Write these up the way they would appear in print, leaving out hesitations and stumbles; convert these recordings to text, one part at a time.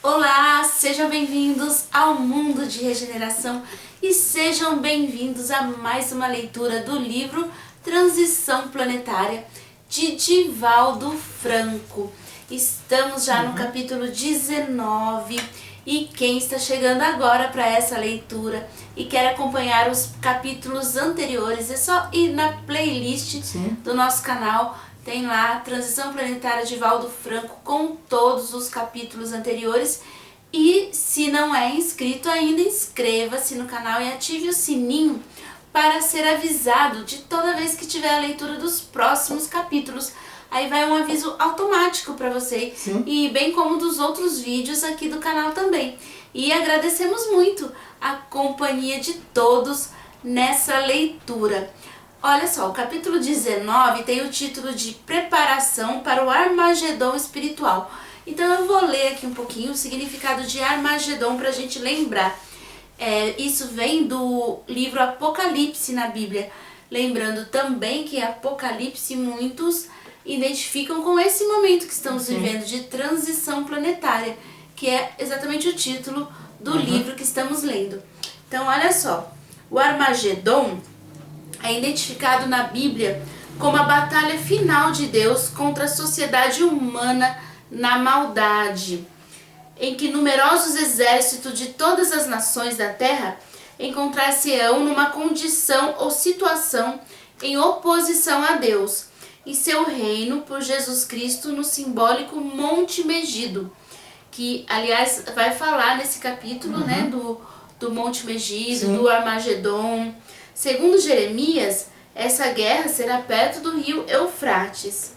Olá, sejam bem-vindos ao Mundo de Regeneração e sejam bem-vindos a mais uma leitura do livro Transição Planetária de Divaldo Franco. Estamos já no capítulo 19 e quem está chegando agora para essa leitura e quer acompanhar os capítulos anteriores é só ir na playlist do nosso canal. Tem lá Transição Planetária de Divaldo Franco com todos os capítulos anteriores. E se não é inscrito ainda, inscreva-se no canal e ative o sininho para ser avisado de toda vez que tiver a leitura dos próximos capítulos. Aí vai um aviso automático para você, e bem como dos outros vídeos aqui do canal também. E agradecemos muito a companhia de todos nessa leitura. Olha só, o capítulo 19 tem o título de Preparação para o Armagedom Espiritual. Então eu vou ler aqui um pouquinho o significado de Armagedom para a gente lembrar. Isso vem do livro Apocalipse na Bíblia. Lembrando também que Apocalipse muitos identificam com esse momento que estamos vivendo de transição planetária, que é exatamente o título do livro que estamos lendo. Então olha só, o Armagedom é identificado na Bíblia como a batalha final de Deus contra a sociedade humana na maldade, em que numerosos exércitos de todas as nações da terra encontrar-se-ão numa condição ou situação em oposição a Deus e seu reino por Jesus Cristo no simbólico Monte Megido, que aliás vai falar nesse capítulo do Monte Megido, do Armagedom. Segundo Jeremias, essa guerra será perto do rio Eufrates.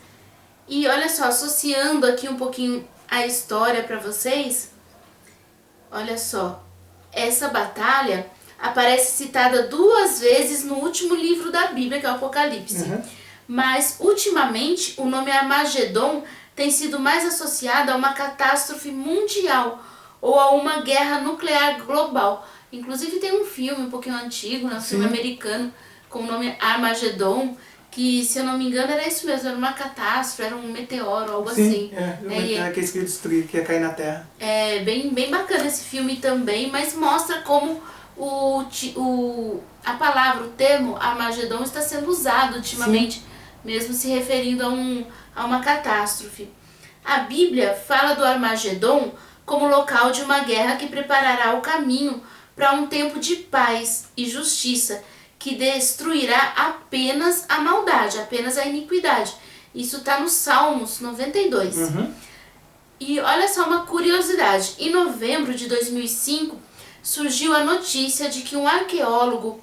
E olha só, associando aqui um pouquinho a história para vocês, olha só, essa batalha aparece citada 2 vezes no último livro da Bíblia, que é o Apocalipse. Mas, ultimamente, o nome Armagedom tem sido mais associado a uma catástrofe mundial ou a uma guerra nuclear global. Inclusive tem um filme um pouquinho antigo, um filme americano, com o nome Armagedom, que, se eu não me engano, era isso mesmo, era uma catástrofe, era um meteoro, algo assim. Aqueles que ia destruir, que ia cair na Terra. É bem bacana esse filme também, mas mostra como a palavra, o termo Armagedom está sendo usado ultimamente, mesmo se referindo a uma catástrofe. A Bíblia fala do Armagedom como local de uma guerra que preparará o caminho para um tempo de paz e justiça, que destruirá apenas a maldade, apenas a iniquidade. Isso está no Salmos 92. E olha só uma curiosidade. Em novembro de 2005, surgiu a notícia de que um arqueólogo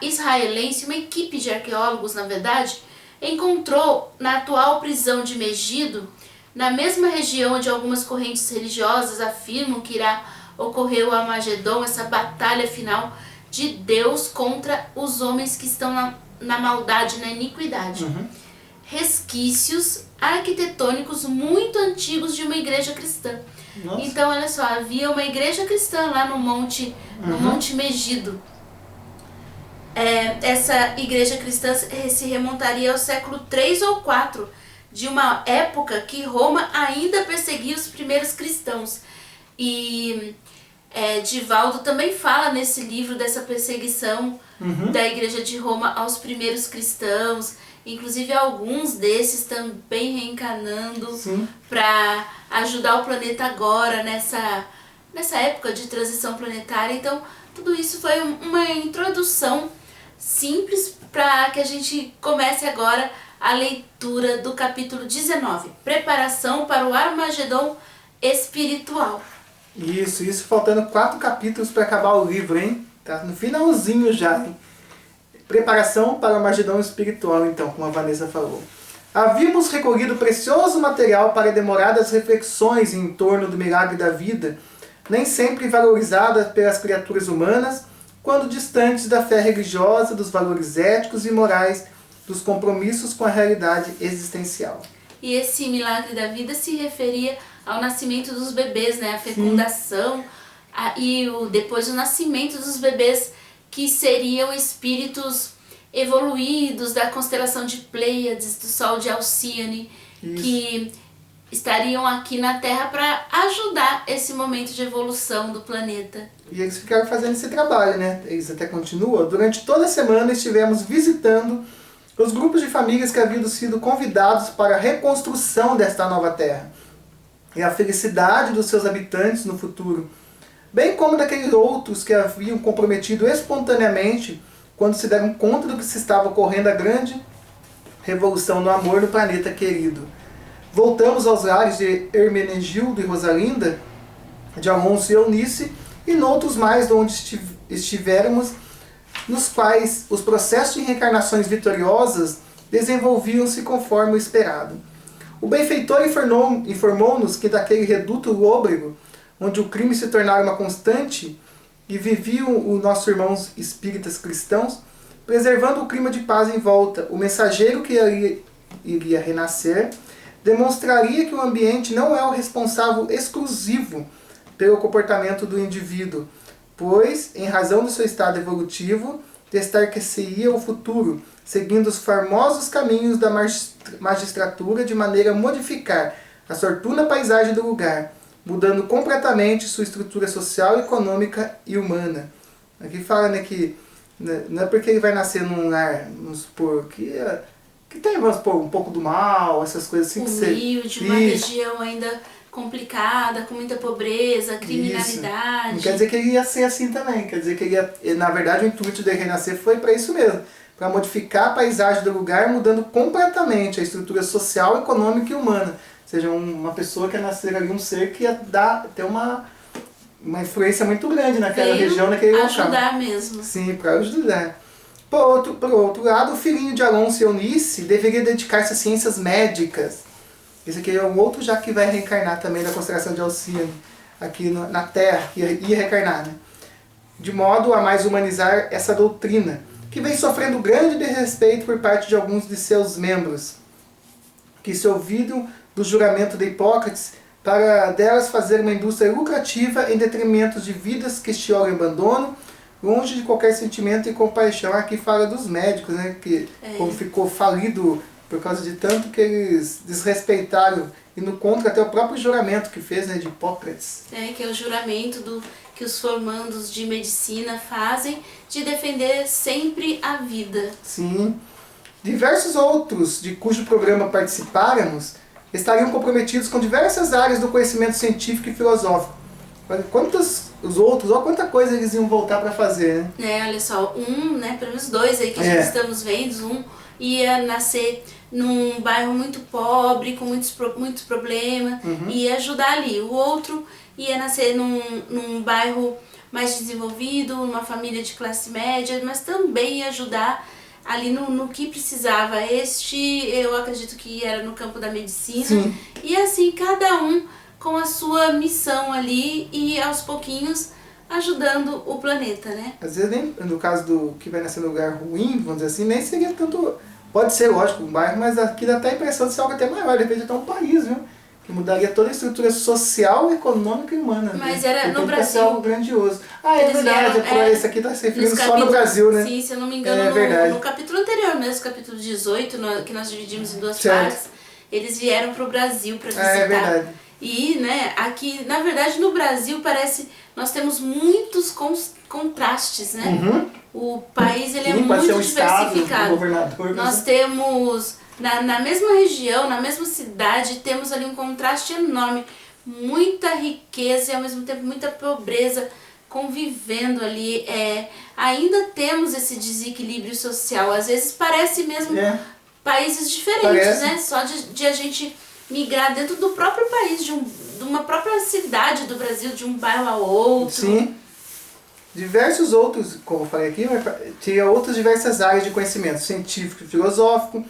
israelense, uma equipe de arqueólogos, na verdade, encontrou na atual prisão de Megido, na mesma região onde algumas correntes religiosas afirmam que irá ocorrer o Armagedom, essa batalha final de Deus contra os homens que estão na maldade, na iniquidade. Resquícios arquitetônicos muito antigos de uma igreja cristã. Então, olha só, havia uma igreja cristã lá no Monte Megido. Essa igreja cristã se remontaria ao século 3 ou 4, de uma época que Roma ainda perseguia os primeiros cristãos. E Divaldo também fala nesse livro dessa perseguição da igreja de Roma aos primeiros cristãos, inclusive alguns desses também reencarnando para ajudar o planeta agora nessa época de transição planetária. Então tudo isso foi uma introdução simples para que a gente comece agora a leitura do capítulo 19, Preparação para o Armagedom Espiritual. Isso, faltando 4 capítulos para acabar o livro, hein? Tá no finalzinho já, hein? Preparação para o Armagedom Espiritual, então, como a Vanessa falou. Havíamos recolhido precioso material para demoradas reflexões em torno do milagre da vida, nem sempre valorizada pelas criaturas humanas, quando distantes da fé religiosa, dos valores éticos e morais, dos compromissos com a realidade existencial. E esse milagre da vida se referia ao nascimento dos bebês, né? A fecundação e depois o nascimento dos bebês, que seriam espíritos evoluídos da constelação de Pleiades, do Sol de Alcíone, que estariam aqui na Terra para ajudar esse momento de evolução do planeta. E eles ficaram fazendo esse trabalho, né? Eles até continuam. Durante toda a semana estivemos visitando os grupos de famílias que haviam sido convidados para a reconstrução desta nova Terra e a felicidade dos seus habitantes no futuro, bem como daqueles outros que haviam comprometido espontaneamente quando se deram conta do que se estava ocorrendo a grande revolução no amor no planeta querido. Voltamos aos lares de Hermenegildo e Rosalinda, de Alonso e Eunice, e noutros mais onde estivéramos, nos quais os processos de reencarnações vitoriosas desenvolviam-se conforme o esperado. O benfeitor informou-nos que daquele reduto lôbrego, onde o crime se tornara uma constante, e viviam os nossos irmãos espíritas cristãos, preservando o clima de paz em volta, o mensageiro que iria renascer demonstraria que o ambiente não é o responsável exclusivo pelo comportamento do indivíduo, pois, em razão do seu estado evolutivo, destacar-se-ia o futuro, seguindo os formosos caminhos da magistratura de maneira a modificar a sortuna paisagem do lugar, mudando completamente sua estrutura social, econômica e humana. Aqui fala, né, que não é porque ele vai nascer num lar, vamos supor, que tem, vamos supor, um pouco do mal, essas coisas assim. Humilde, uma região ainda complicada, com muita pobreza, criminalidade. Isso. Não quer dizer que ele ia ser assim também, quer dizer que ele ia, na verdade o intuito dele renascer foi para isso mesmo, para modificar a paisagem do lugar, mudando completamente a estrutura social, econômica e humana. Ou seja, uma pessoa que ia nascer ali, um ser que ia ter uma influência muito grande naquela região, naquele local. Para ajudar mesmo. Sim, para ajudar. Por outro lado, o filhinho de Alonso e Eunice deveria dedicar-se a ciências médicas. Esse aqui é um outro já que vai reencarnar também da constelação de Alcione, aqui na Terra, que ia reencarnar, né? De modo a mais humanizar essa doutrina, que vem sofrendo grande desrespeito por parte de alguns de seus membros, que se ouviram do juramento de Hipócrates para delas fazer uma indústria lucrativa em detrimento de vidas que este óleo abandono, longe de qualquer sentimento e compaixão. Aqui fala dos médicos, né, que como ficou falido por causa de tanto que eles desrespeitaram, indo contra até o próprio juramento que fez, né, de Hipócrates. Que é o juramento que os formandos de medicina fazem de defender sempre a vida. Sim. Diversos outros de cujo programa participáramos estariam comprometidos com diversas áreas do conhecimento científico e filosófico. Quantos os outros, olha quanta coisa eles iam voltar para fazer, né? Olha só, pelo menos dois aí que já estamos vendo, um ia nascer num bairro muito pobre, com muitos problemas, e ia ajudar ali. O outro ia nascer num bairro mais desenvolvido, numa família de classe média, mas também ia ajudar ali no que precisava. Eu acredito que era no campo da medicina. Sim. E assim, cada um com a sua missão ali e aos pouquinhos ajudando o planeta, né? Às vezes nem, no caso do que vai nascer num lugar ruim, vamos dizer assim, nem seria tanto... Pode ser, lógico, um bairro, mas aqui dá até a impressão de ser algo até maior, de repente até um país, viu? Que mudaria toda a estrutura social, econômica e humana. Mas era no Brasil. Ser algo grandioso. É verdade, esse aqui está se referindo só no Brasil, né? Sim, se eu não me engano, no capítulo anterior mesmo, capítulo 18, que nós dividimos em duas partes, eles vieram para o Brasil para visitar. É verdade. E, né, aqui, na verdade, no Brasil, nós temos muitos contrastes, né? O país, ele é muito diversificado. Nós temos, na mesma região, na mesma cidade, temos ali um contraste enorme. Muita riqueza e, ao mesmo tempo, muita pobreza convivendo ali. Ainda temos esse desequilíbrio social. Às vezes, parece mesmo países diferentes, né? Só de a gente migrar dentro do próprio país, de uma própria cidade do Brasil, de um bairro a outro. Sim. Diversos outros, como eu falei aqui, tinha outras diversas áreas de conhecimento científico e filosófico,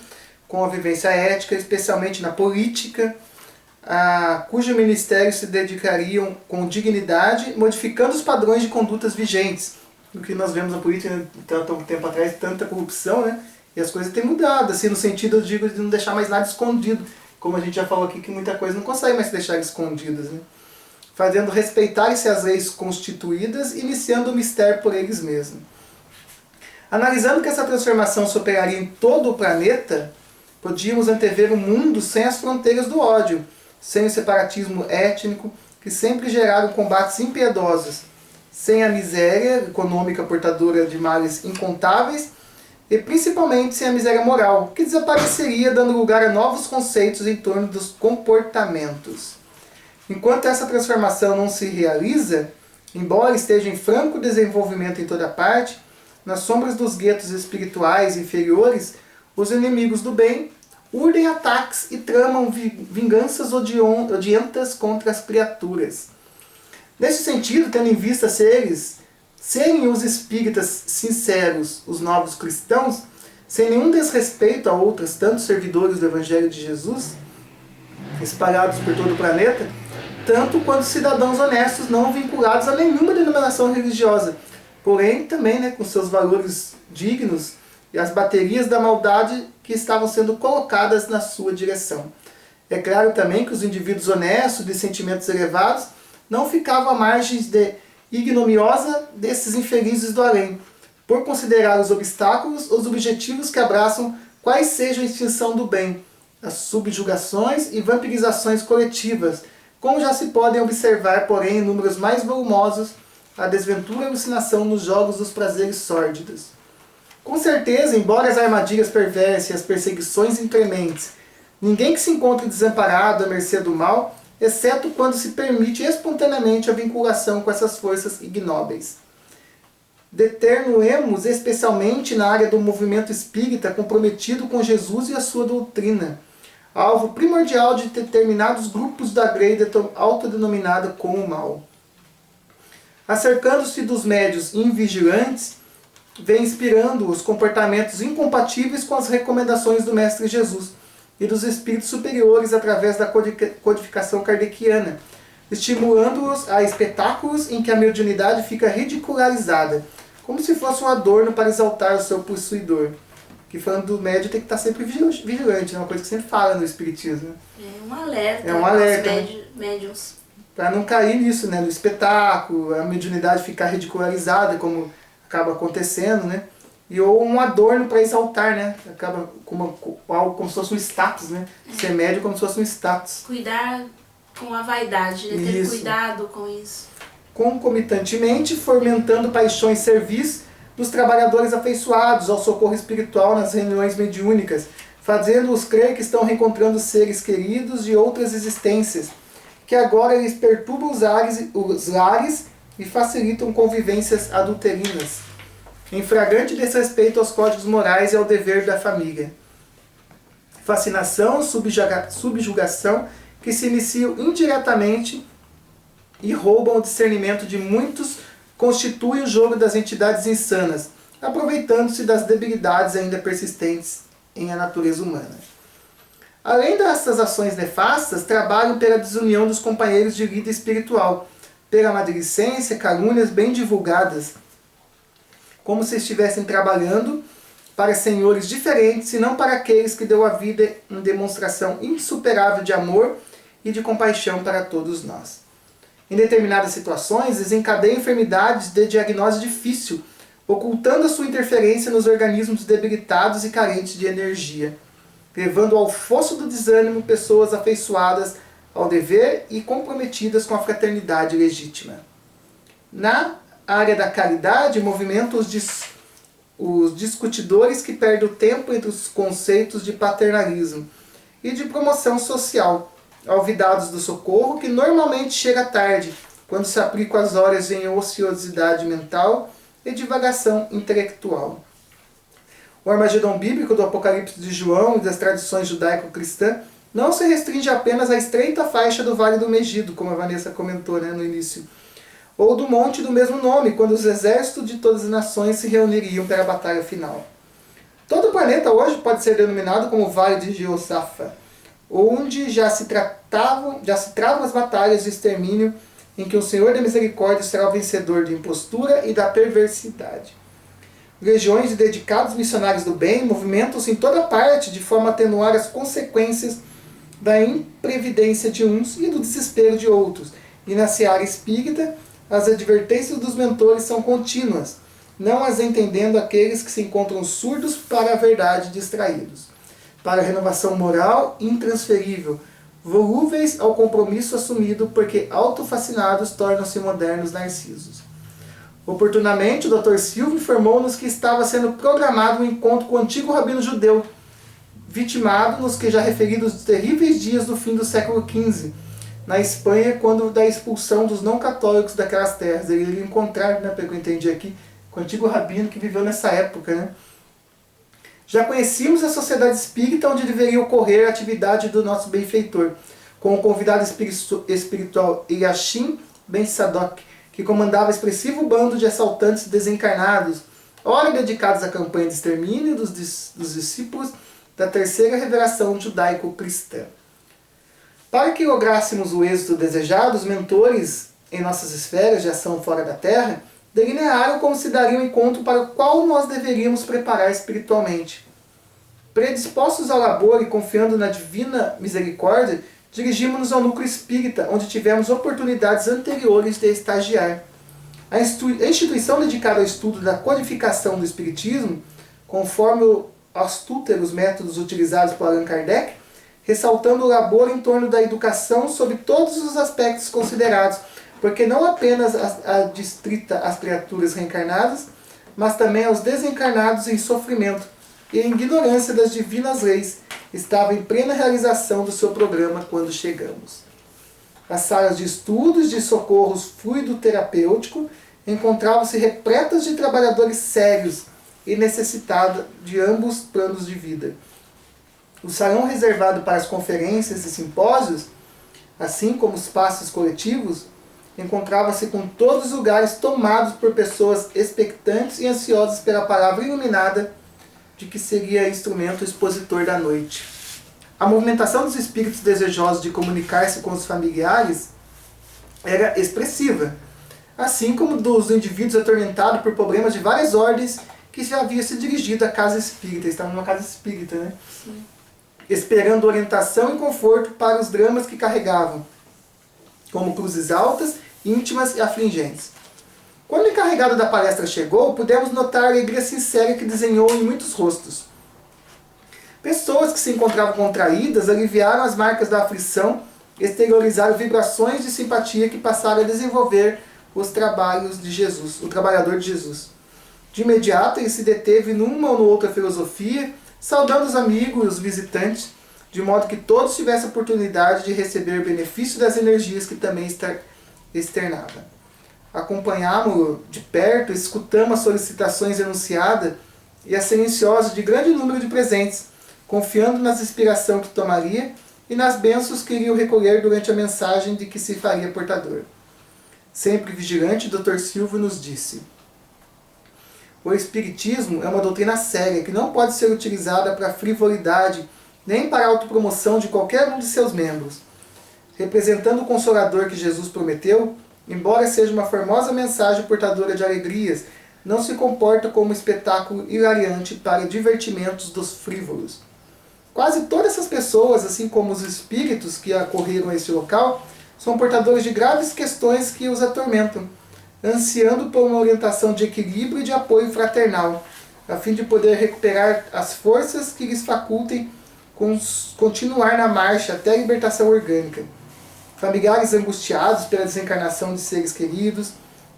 com a vivência ética, especialmente na política, cujo ministério se dedicariam com dignidade, modificando os padrões de condutas vigentes. O que nós vemos na política, tanto tempo atrás, tanta corrupção, né? E as coisas têm mudado, assim, no sentido, eu digo, de não deixar mais nada escondido. Como a gente já falou aqui, que muita coisa não consegue mais se deixar escondidas, né? Fazendo respeitar-se as leis constituídas, iniciando o mistério por eles mesmos. Analisando que essa transformação se operaria em todo o planeta, podíamos antever um mundo sem as fronteiras do ódio, sem o separatismo étnico, que sempre geraram combates impiedosos, sem a miséria econômica portadora de males incontáveis, e principalmente sem a miséria moral, que desapareceria dando lugar a novos conceitos em torno dos comportamentos. Enquanto essa transformação não se realiza, embora esteja em franco desenvolvimento em toda parte, nas sombras dos guetos espirituais inferiores, os inimigos do bem urdem ataques e tramam vinganças odientas contra as criaturas. Nesse sentido, tendo em vista serem os espíritas sinceros, os novos cristãos, sem nenhum desrespeito a outros tantos servidores do Evangelho de Jesus, espalhados por todo o planeta, tanto quanto cidadãos honestos não vinculados a nenhuma denominação religiosa, porém também com seus valores dignos e as baterias da maldade que estavam sendo colocadas na sua direção. É claro também que os indivíduos honestos, de sentimentos elevados, não ficavam à margem ignominiosa desses infelizes do além, por considerar os obstáculos os objetivos que abraçam quais sejam a extinção do bem, as subjugações e vampirizações coletivas, como já se podem observar, porém, em números mais volumosos, a desventura e a alucinação nos jogos dos prazeres sórdidos. Com certeza, embora as armadilhas perversas e as perseguições inclementes, ninguém que se encontre desamparado à mercê do mal, exceto quando se permite espontaneamente a vinculação com essas forças ignóbeis. Determinemos especialmente na área do movimento espírita comprometido com Jesus e a sua doutrina, alvo primordial de determinados grupos da grei autodenominada como mal. Acercando-se dos médios invigilantes, vem inspirando os comportamentos incompatíveis com as recomendações do Mestre Jesus e dos espíritos superiores através da codificação kardeciana, estimulando-os a espetáculos em que a mediunidade fica ridicularizada, como se fosse um adorno para exaltar o seu possuidor. Que falando do médium tem que estar sempre vigilante, é uma coisa que sempre fala no espiritismo. É um alerta, médiums. Para não cair nisso, no espetáculo, a mediunidade ficar ridicularizada, como acaba acontecendo, ou um adorno para exaltar, acaba como algo como se fosse um status, ser médium como se fosse um status. Cuidar com a vaidade, ter cuidado com isso. Concomitantemente, fomentando paixões servis dos trabalhadores afeiçoados ao socorro espiritual nas reuniões mediúnicas, fazendo-os crer que estão reencontrando seres queridos de outras existências, que agora lhes perturbam os lares e facilitam convivências adulterinas, em flagrante desrespeito aos códigos morais e ao dever da família. Fascinação, subjugação, que se iniciam indiretamente e roubam o discernimento de muitos, constitui o jogo das entidades insanas, aproveitando-se das debilidades ainda persistentes em a natureza humana. Além dessas ações nefastas, trabalham pela desunião dos companheiros de vida espiritual, pela maledicência, calúnias bem divulgadas, como se estivessem trabalhando para senhores diferentes e não para aqueles que deu a vida em demonstração insuperável de amor e de compaixão para todos nós. Em determinadas situações, desencadeiam enfermidades de diagnose difícil, ocultando a sua interferência nos organismos debilitados e carentes de energia, levando ao fosso do desânimo pessoas afeiçoadas ao dever e comprometidas com a fraternidade legítima. Na área da caridade, movimentam os discutidores que perdem o tempo entre os conceitos de paternalismo e de promoção social, olvidados do socorro que normalmente chega tarde, quando se aplicam as horas em ociosidade mental e divagação intelectual. O Armagedon bíblico do Apocalipse de João e das tradições judaico-cristãs não se restringe apenas à estreita faixa do Vale do Megido, como a Vanessa comentou no início, ou do monte do mesmo nome, quando os exércitos de todas as nações se reuniriam para a batalha final. Todo o planeta hoje pode ser denominado como Vale de Jeosafá, onde já se travam as batalhas de extermínio em que o Senhor da Misericórdia será o vencedor da impostura e da perversidade. Legiões de dedicados missionários do bem movimentam-se em toda parte de forma a atenuar as consequências da imprevidência de uns e do desespero de outros. E na seara espírita, as advertências dos mentores são contínuas, não as entendendo aqueles que se encontram surdos para a verdade distraídos. Para a renovação moral intransferível, volúveis ao compromisso assumido, porque autofascinados tornam-se modernos narcisos. Oportunamente, o Dr. Silva informou-nos que estava sendo programado um encontro com o antigo rabino judeu, vitimado nos que já referidos terríveis dias do fim do século XV, na Espanha, quando da expulsão dos não-católicos daquelas terras. Ele iria encontrar, pelo que eu entendi aqui, com o antigo rabino que viveu nessa época. Já conhecíamos a sociedade espírita onde deveria ocorrer a atividade do nosso benfeitor, com o convidado espiritual Eliashim Ben Sadok, que comandava expressivo bando de assaltantes desencarnados, ora dedicados à campanha de extermínio dos discípulos da terceira revelação judaico-cristã. Para que lográssemos o êxito desejado, os mentores em nossas esferas de ação fora da Terra delinearam como se daria o encontro para o qual nós deveríamos preparar espiritualmente. Predispostos ao labor e confiando na divina misericórdia, dirigimos-nos ao núcleo espírita, onde tivemos oportunidades anteriores de estagiar. A instituição dedicada ao estudo da codificação do espiritismo, conforme os astúteros métodos utilizados por Allan Kardec, ressaltando o labor em torno da educação sob todos os aspectos considerados, porque não apenas adstrita às criaturas reencarnadas, mas também aos desencarnados em sofrimento e em ignorância das divinas leis, estava em plena realização do seu programa quando chegamos. As salas de estudos de socorros fluido-terapêutico encontravam-se repletas de trabalhadores sérios e necessitados de ambos planos de vida. O salão reservado para as conferências e simpósios, assim como os passos coletivos, encontrava-se com todos os lugares tomados por pessoas expectantes e ansiosas pela palavra iluminada de que seria instrumento expositor da noite. A movimentação dos espíritos desejosos de comunicar-se com os familiares era expressiva, assim como dos indivíduos atormentados por problemas de várias ordens que já haviam se dirigido à casa espírita. Estavam numa casa espírita, Sim. Esperando orientação e conforto para os dramas que carregavam, como cruzes altas, íntimas e afligentes. Quando o encarregado da palestra chegou, pudemos notar a alegria sincera que desenhou em muitos rostos. Pessoas que se encontravam contraídas aliviaram as marcas da aflição e exteriorizaram vibrações de simpatia que passaram a desenvolver os trabalhos de Jesus, o trabalhador de Jesus. De imediato ele se deteve numa ou noutra filosofia, saudando os amigos e os visitantes, de modo que todos tivessem a oportunidade de receber o benefício das energias que também externava. Acompanhámo-lo de perto, escutamos as solicitações enunciadas e a silenciosa de grande número de presentes, confiando nas inspiração que tomaria e nas bênçãos que iriam recolher durante a mensagem de que se faria portador. Sempre vigilante, o Dr. Silva nos disse: o Espiritismo é uma doutrina séria que não pode ser utilizada para frivolidade nem para a autopromoção de qualquer um de seus membros. Representando o Consolador que Jesus prometeu, embora seja uma formosa mensagem portadora de alegrias, não se comporta como um espetáculo hilariante para divertimentos dos frívolos. Quase todas essas pessoas, assim como os espíritos que acorreram a este local, são portadores de graves questões que os atormentam, ansiando por uma orientação de equilíbrio e de apoio fraternal, a fim de poder recuperar as forças que lhes facultem continuar na marcha até a libertação orgânica. Familiares angustiados pela desencarnação de seres queridos,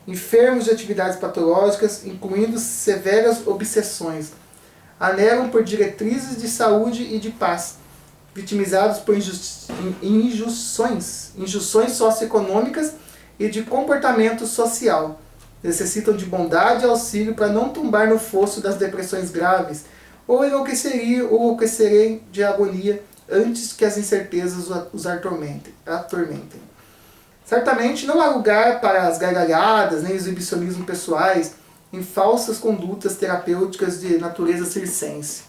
enfermos de atividades patológicas, incluindo severas obsessões, anelam por diretrizes de saúde e de paz, vitimizados por injunções socioeconômicas e de comportamento social. Necessitam de bondade e auxílio para não tombar no fosso das depressões graves, ou enlouquecerem de agonia antes que as incertezas os atormentem. Certamente não há lugar para as gargalhadas nem exibicionismo pessoais em falsas condutas terapêuticas de natureza circense.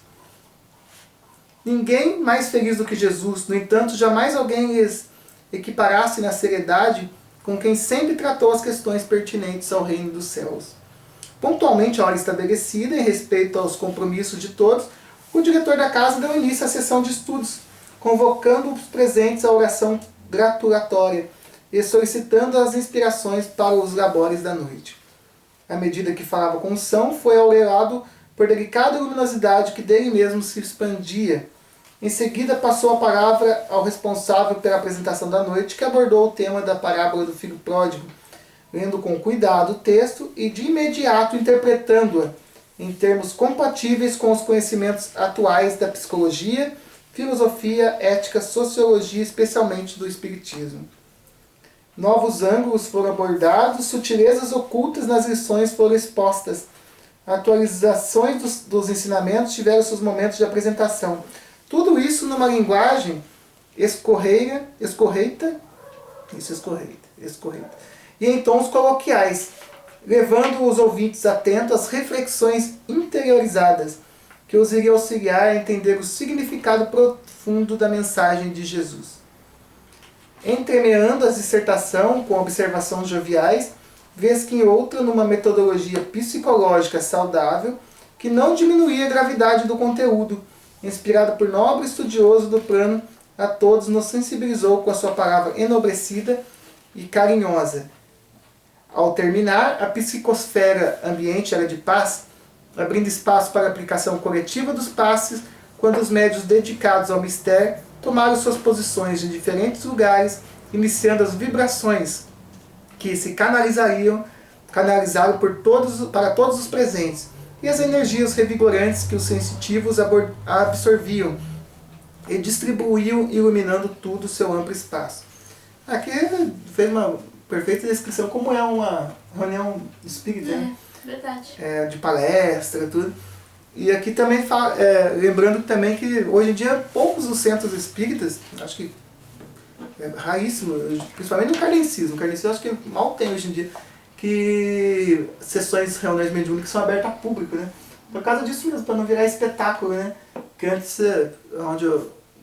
Ninguém mais feliz do que Jesus, no entanto, jamais alguém lhes equiparasse na seriedade com quem sempre tratou as questões pertinentes ao reino dos céus. Pontualmente à hora estabelecida, em respeito aos compromissos de todos, o diretor da casa deu início à sessão de estudos, convocando os presentes à oração gratulatória e solicitando as inspirações para os labores da noite. À medida que falava com unção, foi aureolado por delicada luminosidade que dele mesmo se expandia, Em seguida, passou a palavra ao responsável pela apresentação da noite, que abordou o tema da parábola do filho pródigo, lendo com cuidado o texto e de imediato interpretando-a em termos compatíveis com os conhecimentos atuais da psicologia, filosofia, ética, sociologia, especialmente do espiritismo. Novos ângulos foram abordados, sutilezas ocultas nas lições foram expostas, atualizações dos ensinamentos tiveram seus momentos de apresentação. Tudo isso numa linguagem escorreita, e em tons coloquiais, levando os ouvintes atentos às reflexões interiorizadas que os iriam auxiliar a entender o significado profundo da mensagem de Jesus. Entremeando a dissertação com observações joviais, vez que em outra numa metodologia psicológica saudável que não diminuía a gravidade do conteúdo, inspirado por nobre estudioso do plano, a todos nos sensibilizou com a sua palavra enobrecida e carinhosa. Ao terminar, a psicosfera ambiente era de paz, abrindo espaço para a aplicação coletiva dos passes, quando os médiuns dedicados ao mistério tomaram suas posições em diferentes lugares, iniciando as vibrações que se canalizaram para todos os presentes, e as energias revigorantes que os sensitivos absorviam e distribuíam, iluminando tudo o seu amplo espaço. Aqui fez uma perfeita descrição como é uma reunião espírita, né? Verdade. De palestra, tudo. E aqui também lembrando também que hoje em dia poucos os centros espíritas, acho que é raríssimo, principalmente no kardecismo. O kardecismo acho que mal tem hoje em dia, que sessões, reuniões mediúnicas são abertas a público, né? Por causa disso mesmo, para não virar espetáculo, né? Porque antes,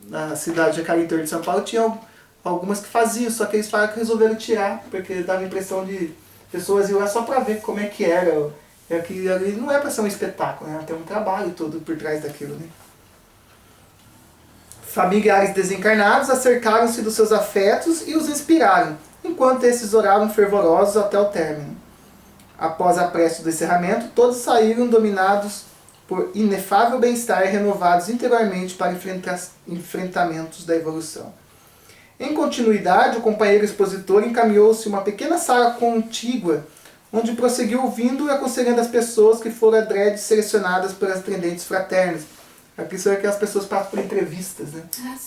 na cidade de Jacareí, de São Paulo, tinha algumas que faziam, só que eles falaram que resolveram tirar, porque dava a impressão de pessoas iam lá só para ver como é que era. Que ali não é para ser um espetáculo, né? Tem um trabalho todo por trás daquilo, né? Familiares desencarnados acercaram-se dos seus afetos e os inspiraram, enquanto esses oravam fervorosos até o término. Após a prece do encerramento, todos saíram dominados por inefável bem-estar e renovados interiormente para enfrentamentos da evolução. Em continuidade, o companheiro expositor encaminhou-se a uma pequena sala contígua, onde prosseguiu ouvindo e aconselhando as pessoas que foram adrede selecionadas pelas atendentes fraternas. Aqui são aquelas pessoas que passam por entrevistas, né?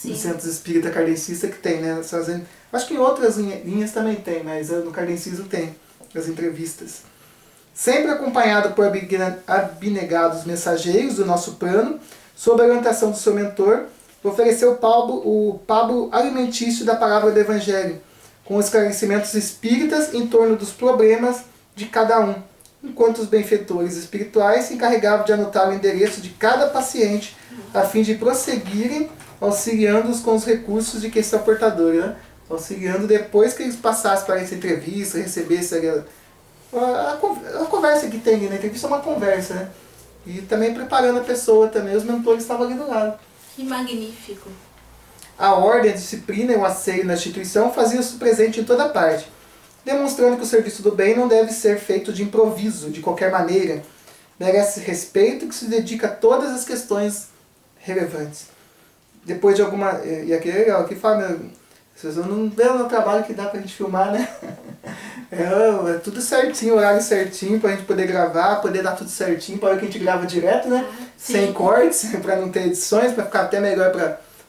Nos centros espírita kardecistas que tem, né? Acho que em outras linhas também tem, mas no kardecismo tem as entrevistas. Sempre acompanhado por abnegados mensageiros do nosso plano, sob a orientação do seu mentor, ofereceu o pablo alimentício da palavra do Evangelho, com esclarecimentos espíritas em torno dos problemas de cada um, enquanto os benfeitores espirituais se encarregavam de anotar o endereço de cada paciente, a fim de prosseguirem auxiliando-os com os recursos de quem está portador, né? Auxiliando depois que eles passassem para essa entrevista, recebessem a conversa que tem na entrevista, é uma conversa, né? E também preparando a pessoa também, os mentores estavam ali do lado. Que magnífico! A ordem, a disciplina e o asseio na instituição faziam-se presente em toda parte, demonstrando que o serviço do bem não deve ser feito de improviso, de qualquer maneira. Merece respeito que se dedica a todas as questões relevantes. Depois de alguma... E aqui é legal, aqui fala... Vocês não vê o trabalho que dá pra gente filmar, né? É tudo certinho, horário certinho pra gente poder gravar, poder dar tudo certinho, para que a gente grava direto, né? Sem cortes, pra não ter edições, pra ficar até melhor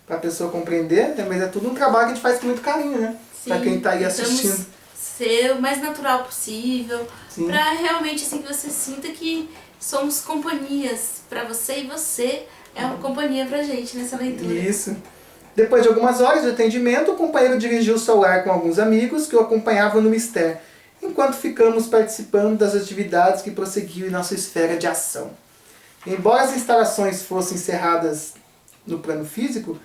pra pessoa compreender. Mas é tudo um trabalho que a gente faz com muito carinho, né? Sim, pra quem tá aí assistindo. Ser o mais natural possível, para realmente assim que você sinta que somos companhias para você e você é uma companhia pra gente nessa leitura. Isso. Depois de algumas horas de atendimento, o companheiro dirigiu-se ao lar com alguns amigos que o acompanhavam no mistério, enquanto ficamos participando das atividades que prosseguiam em nossa esfera de ação. Embora as instalações fossem encerradas no plano físico,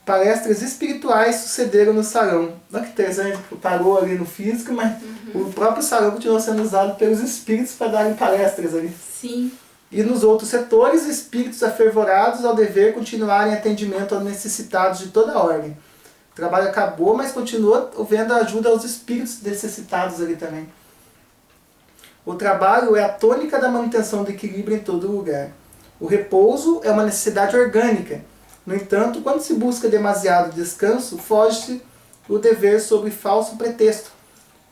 palestras espirituais sucederam no salão. Olha que interessante, parou ali no físico, mas o próprio salão continuou sendo usado pelos espíritos para darem palestras ali. Sim. E nos outros setores, espíritos afervorados ao dever continuarem atendimento aos necessitados de toda a ordem. O trabalho acabou, mas continua havendo ajuda aos espíritos necessitados ali também. O trabalho é a tônica da manutenção do equilíbrio em todo lugar. O repouso é uma necessidade orgânica, No entanto, quando se busca demasiado descanso, foge-se o dever sob falso pretexto,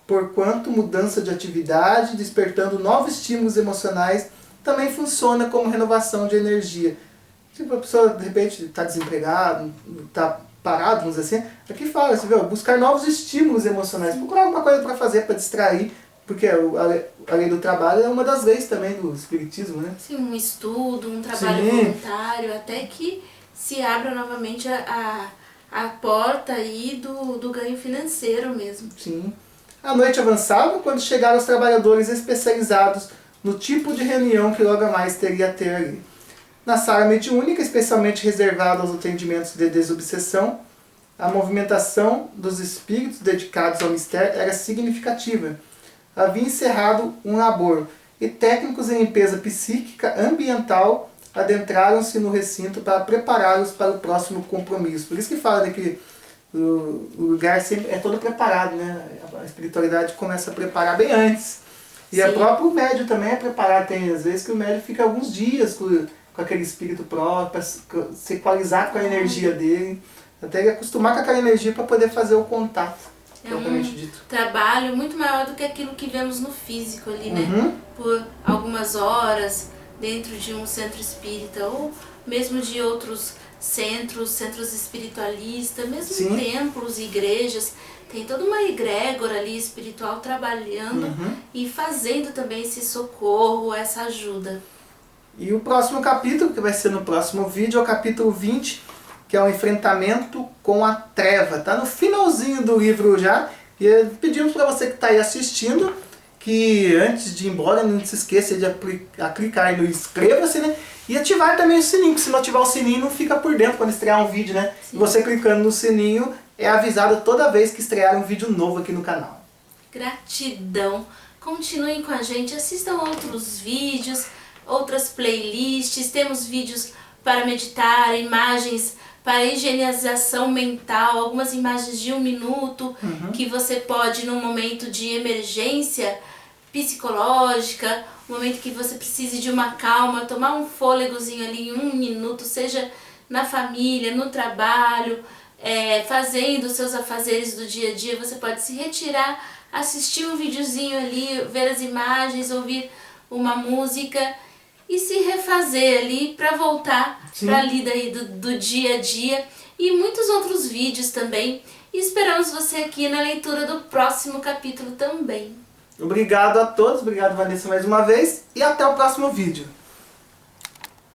porquanto mudança de atividade, despertando novos estímulos emocionais, também funciona como renovação de energia. Tipo, a pessoa, de repente, está desempregado, está parado, vamos dizer assim, aqui fala, você vê, buscar novos estímulos emocionais, procurar alguma coisa para fazer, para distrair, porque a lei do trabalho é uma das leis também do espiritismo, né? Sim, um estudo, um trabalho voluntário, até que se abra novamente a porta aí do ganho financeiro mesmo. Sim. A noite avançava quando chegaram os trabalhadores especializados no tipo de reunião que logo mais teria a ter ali. Na sala mediúnica, especialmente reservada aos atendimentos de desobsessão, a movimentação dos espíritos dedicados ao mistério era significativa. Havia encerrado um labor e técnicos em limpeza psíquica ambiental adentraram-se no recinto para prepará-los para o próximo compromisso. Por isso que fala que o lugar sempre é todo preparado, né? A espiritualidade começa a preparar bem antes. E o próprio médium também é preparado. Tem às vezes que o médium fica alguns dias com aquele espírito próprio, para se equalizar com a energia dele, até ele acostumar com aquela energia para poder fazer o contato. É um trabalho muito maior do que aquilo que vemos no físico ali, né? Por algumas horas dentro de um centro espírita ou mesmo de outros centros espiritualistas, mesmo templos, igrejas. Tem toda uma egrégora ali espiritual trabalhando e fazendo também esse socorro, essa ajuda. E o próximo capítulo, que vai ser no próximo vídeo, é o capítulo 20, que é o enfrentamento com a treva. Tá no finalzinho do livro já. E pedimos para você que está aí assistindo, que antes de ir embora, não se esqueça de clicar aí no inscreva-se, né? E ativar também o sininho, porque se não ativar o sininho não fica por dentro quando estrear um vídeo, né? Sim. E você clicando no sininho é avisado toda vez que estrear um vídeo novo aqui no canal. Gratidão! Continuem com a gente, assistam outros vídeos, outras playlists, temos vídeos para meditar, imagens para higienização mental, algumas imagens de 1 minuto que você pode, num momento de emergência psicológica, um momento que você precise de uma calma, tomar um fôlegozinho ali em 1 minuto, seja na família, no trabalho, fazendo os seus afazeres do dia a dia, você pode se retirar, assistir um videozinho ali, ver as imagens, ouvir uma música e se refazer ali para voltar para a lida aí do dia a dia e muitos outros vídeos também. E esperamos você aqui na leitura do próximo capítulo também. Obrigado a todos, obrigado Vanessa mais uma vez e até o próximo vídeo.